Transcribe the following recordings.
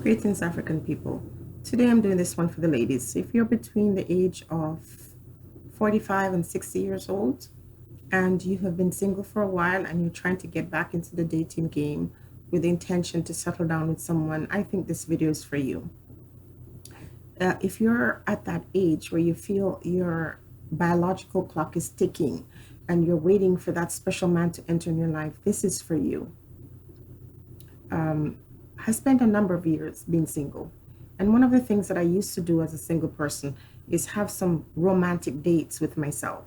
Greetings, African people. Today I'm doing this one for the ladies. If you're between the age of 45 and 60 years old and you have been single for a while and you're trying to get back into the dating game with the intention to settle down with someone, I think this video is for you. If you're at that age where you feel your biological clock is ticking and you're waiting for that special man to enter in your life, this is for you. I spent a number of years being single. And one of the things that I used to do as a single person is have some romantic dates with myself.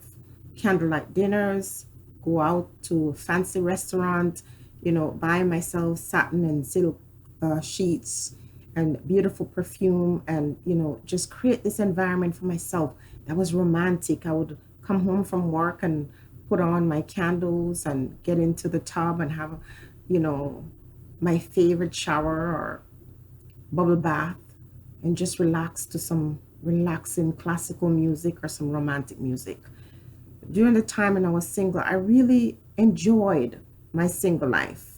Candlelight dinners, go out to a fancy restaurant, buy myself satin and silk sheets and beautiful perfume and, just create this environment for myself that was romantic. I would come home from work and put on my candles and get into the tub and have, you know, my favorite shower or bubble bath and just relax to some relaxing classical music or some romantic music. During the time when I was single, I really enjoyed my single life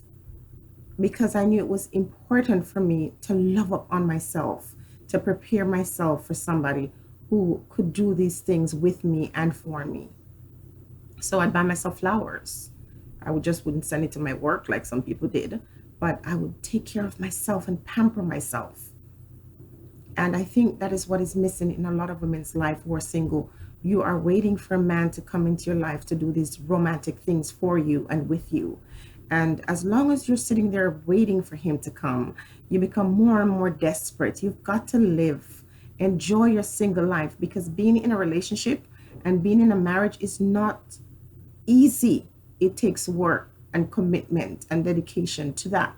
because I knew it was important for me to love up on myself, to prepare myself for somebody who could do these things with me and for me. So I'd buy myself flowers. I wouldn't send it to my work like some people did, but I would take care of myself and pamper myself. And I think that is what is missing in a lot of women's life who are single. You are waiting for a man to come into your life to do these romantic things for you and with you. And as long as you're sitting there waiting for him to come, you become more and more desperate. You've got to live, enjoy your single life, because being in a relationship and being in a marriage is not easy. It takes work and commitment and dedication to that.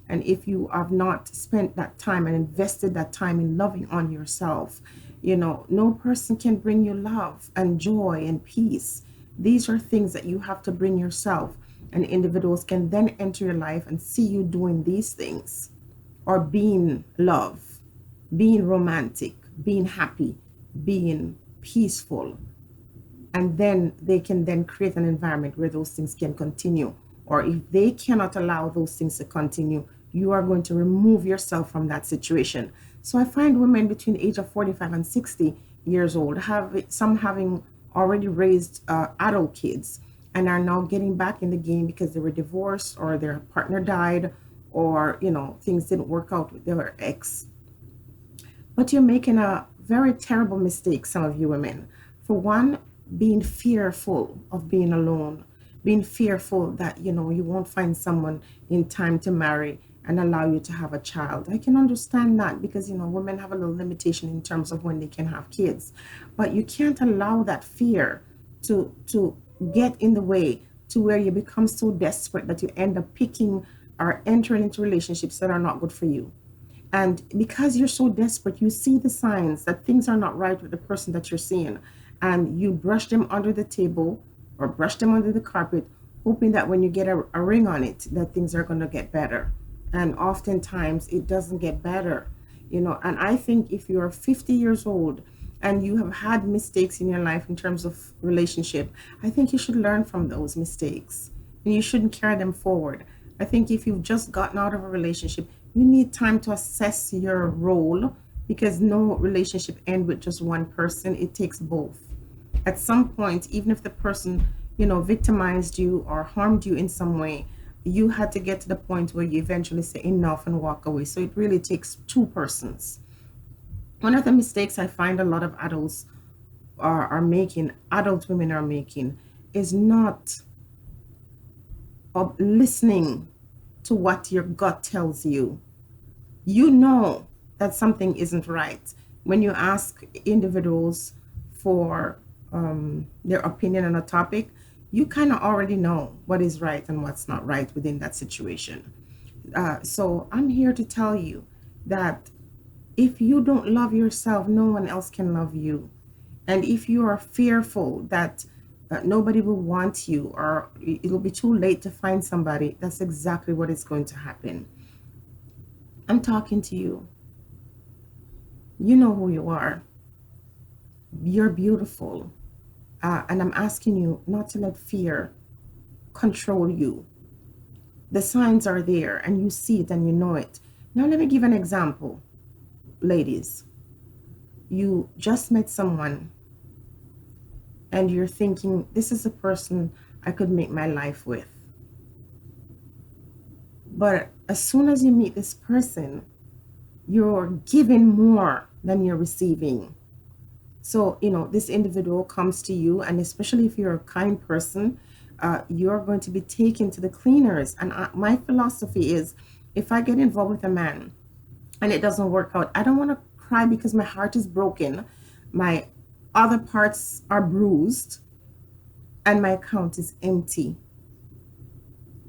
And if you have not spent that time and invested that time in loving on yourself, no person can bring you love and joy and peace. These are things that you have to bring yourself, and individuals can then enter your life and see you doing these things or being love, being romantic, being happy, being peaceful. And then they can then create an environment where those things can continue. Or if they cannot allow those things to continue, you are going to remove yourself from that situation. So I find women between the age of 45 and 60 years old have some having already raised adult kids and are now getting back in the game because they were divorced or their partner died or things didn't work out with their ex. But you're making a very terrible mistake, some of you women. For one, being fearful of being alone, being fearful that you won't find someone in time to marry and allow you to have a child. I can understand that because women have a little limitation in terms of when they can have kids, but you can't allow that fear to get in the way to where you become so desperate that you end up picking or entering into relationships that are not good for you. And because you're so desperate, you see the signs that things are not right with the person that you're seeing, and you brush them under the table or brush them under the carpet, hoping that when you get a ring on it, that things are going to get better. And oftentimes it doesn't get better, and I think if you're 50 years old and you have had mistakes in your life in terms of relationship, I think you should learn from those mistakes and you shouldn't carry them forward. I think if you've just gotten out of a relationship, you need time to assess your role, because no relationship ends with just one person. It takes both. At some point, even if the person victimized you or harmed you in some way, you had to get to the point where you eventually say enough and walk away. So it really takes two persons. One of the mistakes I find a lot of adults are making, adult women are making, is not listening to what your gut tells you. You know that something isn't right. When you ask individuals for their opinion on a topic, you kind of already know what is right and what's not right within that situation. So I'm here to tell you that if you don't love yourself, no one else can love you. And if you are fearful that nobody will want you or it'll be too late to find somebody, that's exactly what is going to happen. I'm talking to you. You know who you are. You're beautiful. And I'm asking you not to let fear control you. The signs are there and you see it and you know it. Now, let me give an example. Ladies, you just met someone and you're thinking, this is a person I could make my life with. But as soon as you meet this person, you're giving more than you're receiving. So, this individual comes to you, and especially if you're a kind person, you're going to be taken to the cleaners. And my philosophy is, if I get involved with a man and it doesn't work out, I don't want to cry because my heart is broken, my other parts are bruised, and my account is empty.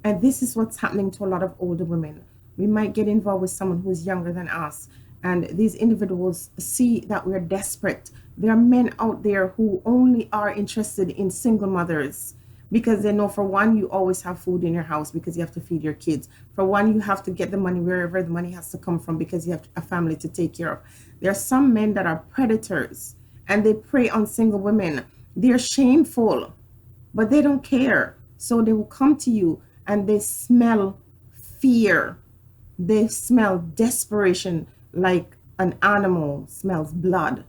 And this is what's happening to a lot of older women. We might get involved with someone who is younger than us, and these individuals see that we're desperate. There are men out there who only are interested in single mothers because they know, for one, you always have food in your house because you have to feed your kids. For one, you have to get the money wherever the money has to come from because you have a family to take care of. There are some men that are predators and they prey on single women. They're shameful, but they don't care. So they will come to you and they smell fear. They smell desperation like an animal smells blood.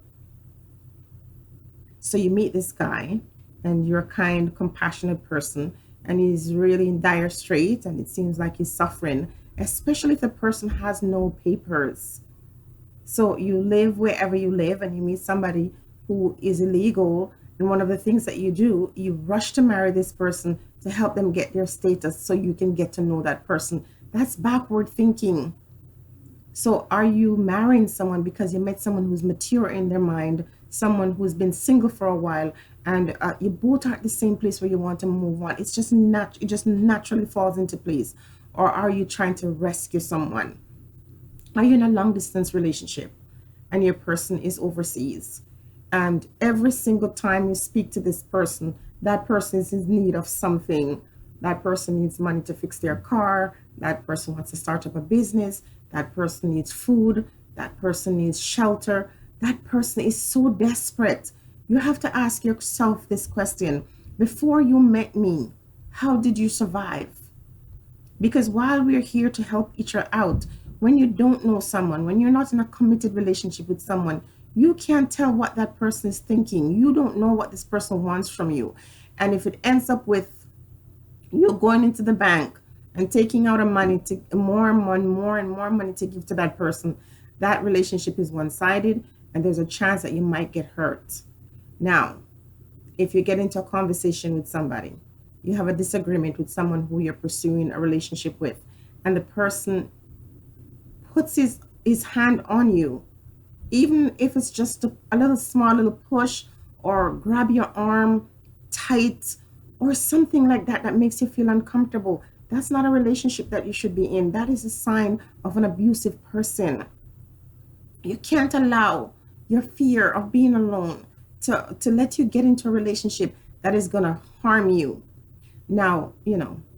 So you meet this guy and you're a kind, compassionate person, and he's really in dire straits and it seems like he's suffering, especially if the person has no papers. So you live wherever you live and you meet somebody who is illegal. And one of the things that you do, you rush to marry this person to help them get their status so you can get to know that person. That's backward thinking. So are you marrying someone because you met someone who's mature in their mind, someone who's been single for a while, and you both are at the same place where you want to move on? It's just it just naturally falls into place. Or are you trying to rescue someone? Are you in a long distance relationship and your person is overseas? And every single time you speak to this person, that person is in need of something. That person needs money to fix their car. That person wants to start up a business. That person needs food. That person needs shelter. That person is so desperate. You have to ask yourself this question: before you met me, how did you survive? Because while we're here to help each other out, when you don't know someone, when you're not in a committed relationship with someone, you can't tell what that person is thinking. You don't know what this person wants from you. And if it ends up with you going into the bank and taking out a money to more and more money to give to that person, that relationship is one-sided and there's a chance that you might get hurt. Now, if you get into a conversation with somebody, you have a disagreement with someone who you're pursuing a relationship with, and the person puts his hand on you, even if it's just a little small little push or grab your arm tight or something like that that makes you feel uncomfortable, that's not a relationship that you should be in. That is a sign of an abusive person. You can't allow your fear of being alone to let you get into a relationship that is going to harm you. Now,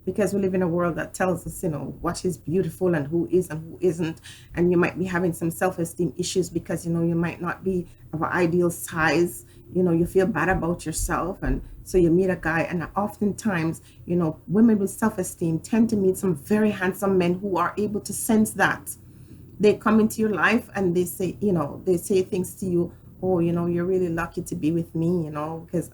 because we live in a world that tells us, what is beautiful and who is and who isn't. And you might be having some self-esteem issues because, you might not be of an ideal size. You feel bad about yourself. And so you meet a guy, and oftentimes, women with self-esteem tend to meet some very handsome men who are able to sense that. They come into your life and they say things to you. Oh, you're really lucky to be with me, because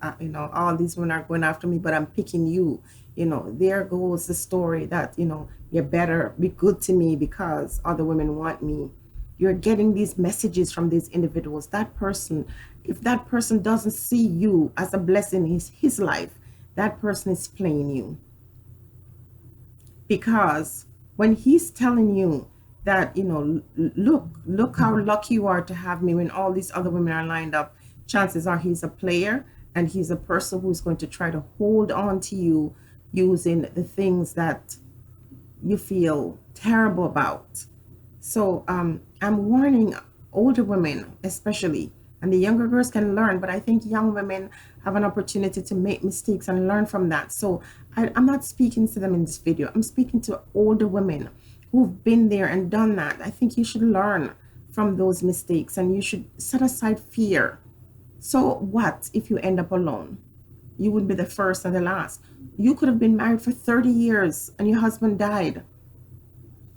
all these women are going after me, but I'm picking you. There goes the story that, you better be good to me because other women want me. You're getting these messages from these individuals. That person, if that person doesn't see you as a blessing in his life, that person is playing you. Because when he's telling you that, look how lucky you are to have me when all these other women are lined up, chances are he's a player and he's a person who's going to try to hold on to you using the things that you feel terrible about. So I'm warning older women especially, and the younger girls can learn, but I think young women have an opportunity to make mistakes and learn from that. So I'm not speaking to them in this video. I'm speaking to older women who've been there and done that. I think you should learn from those mistakes and you should set aside fear. So what if you end up alone? You would be the first and the last. You could have been married for 30 years and your husband died.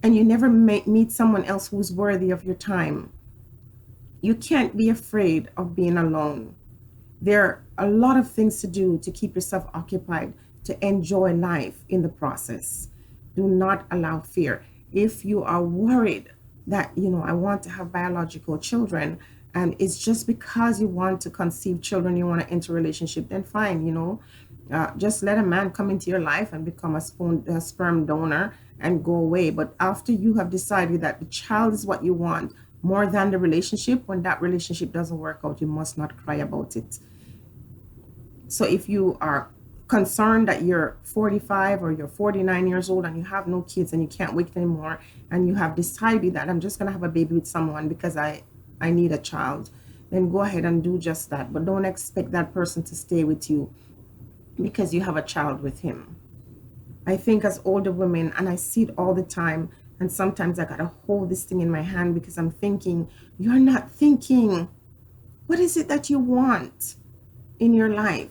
and you never meet someone else who's worthy of your time, you can't be afraid of being alone. There are a lot of things to do to keep yourself occupied, to enjoy life in the process. Do not allow fear. If you are worried that, I want to have biological children, and it's just because you want to conceive children, you want to enter a relationship, then fine, just let a man come into your life and become a sperm donor and go away. But after you have decided that the child is what you want more than the relationship, when that relationship doesn't work out, you must not cry about it. So if you are concerned that you're 45 or you're 49 years old and you have no kids and you can't wait anymore, and you have decided that I'm just going to have a baby with someone because I need a child, then go ahead and do just that. But don't expect that person to stay with you because you have a child with him. I think as older women, and I see it all the time, and sometimes I gotta hold this thing in my hand because I'm thinking, you're not thinking. What is it that you want in your life?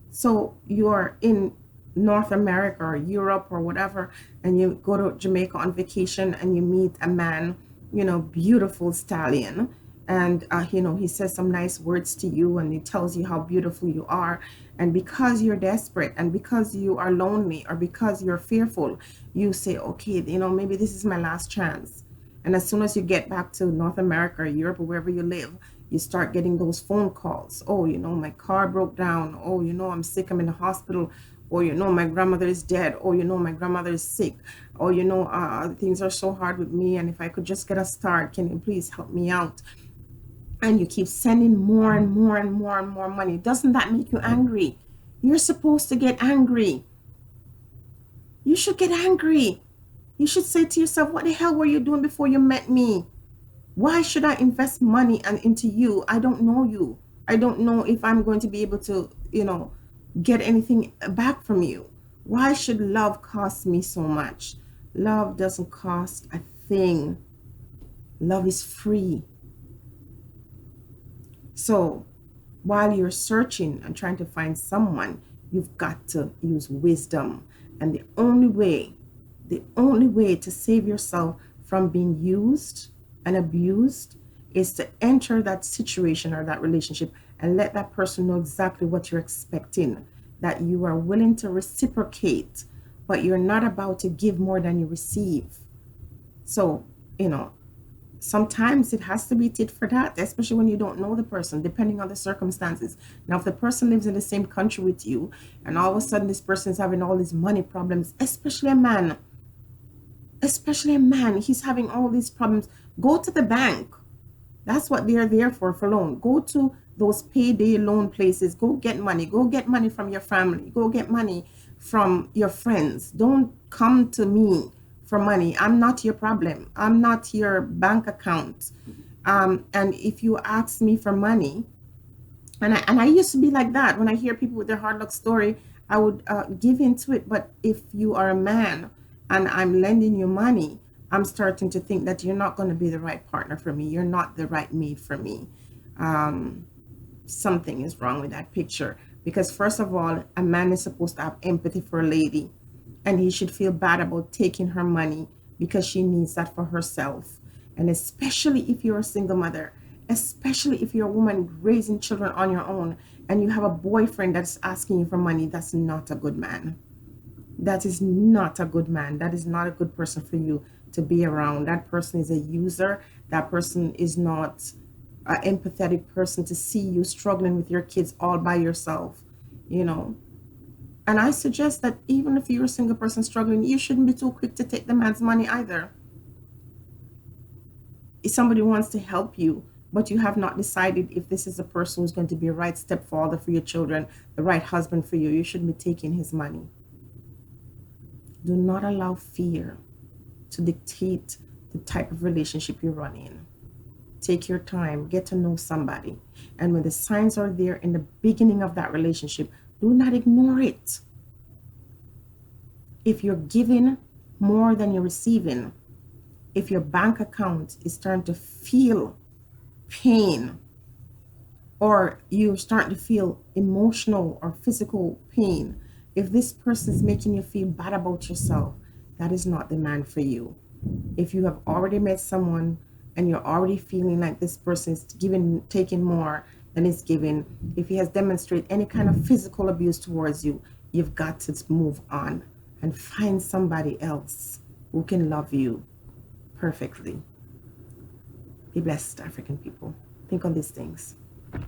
So you're in North America or Europe or whatever, and you go to Jamaica on vacation and you meet a man, beautiful stallion, and he says some nice words to you and he tells you how beautiful you are, and because you're desperate and because you are lonely or because you're fearful, you say, okay, maybe this is my last chance. And as soon as you get back to North America or Europe or wherever you live, you start getting those phone calls. Oh, my car broke down. Oh, I'm sick, I'm in the hospital. Or, my grandmother is dead. Or, my grandmother is sick. Or, things are so hard with me. And if I could just get a start, can you please help me out? And you keep sending more and more and more and more money. Doesn't that make you angry? You're supposed to get angry. You should get angry. You should say to yourself, what the hell were you doing before you met me? Why should I invest money and into you? I don't know you. I don't know if I'm going to be able to, get anything back from you. Why should love cost me so much? Love doesn't cost a thing. Love is free. So while you're searching and trying to find someone, you've got to use wisdom. And the only way to save yourself from being used and abused is to enter that situation or that relationship and let that person know exactly what you're expecting, that you are willing to reciprocate, but you're not about to give more than you receive. So, you know, sometimes it has to be tit for tat, especially when you don't know the person, depending on the circumstances. Now, if the person lives in the same country with you and all of a sudden this person is having all these money problems, especially a man, he's having all these problems, go to the bank. That's what they're there for loan. Go to those payday loan places. Go get money. Go get money from your family. Go get money from your friends. Don't come to me for money. I'm not your problem. I'm not your bank account. And if you ask me for money, and I used to be like that. When I hear people with their hard luck story, I would give into it. But if you are a man and I'm lending you money, I'm starting to think that you're not going to be the right partner for me. You're not the right mate for me. Something is wrong with that picture. Because first of all, a man is supposed to have empathy for a lady, and he should feel bad about taking her money because she needs that for herself. And especially if you're a single mother, especially if you're a woman raising children on your own and you have a boyfriend that's asking you for money, that's not a good man. That is not a good man. That is not a good person for you to be around. That person is a user. That person is not an empathetic person to see you struggling with your kids all by yourself, you know. And I suggest that even if you're a single person struggling, you shouldn't be too quick to take the man's money either. If somebody wants to help you, but you have not decided if this is a person who's going to be a right stepfather for your children, the right husband for you, you shouldn't be taking his money. Do not allow fear to dictate the type of relationship you run in. Take your time, get to know somebody. And when the signs are there in the beginning of that relationship, do not ignore it. If you're giving more than you're receiving, if your bank account is starting to feel pain, or you're starting to feel emotional or physical pain, if this person is making you feel bad about yourself, that is not the man for you. If you have already met someone and you're already feeling like this person is giving, taking more than is giving, if he has demonstrated any kind of physical abuse towards you, you've got to move on and find somebody else who can love you perfectly. Be blessed, African people. Think on these things.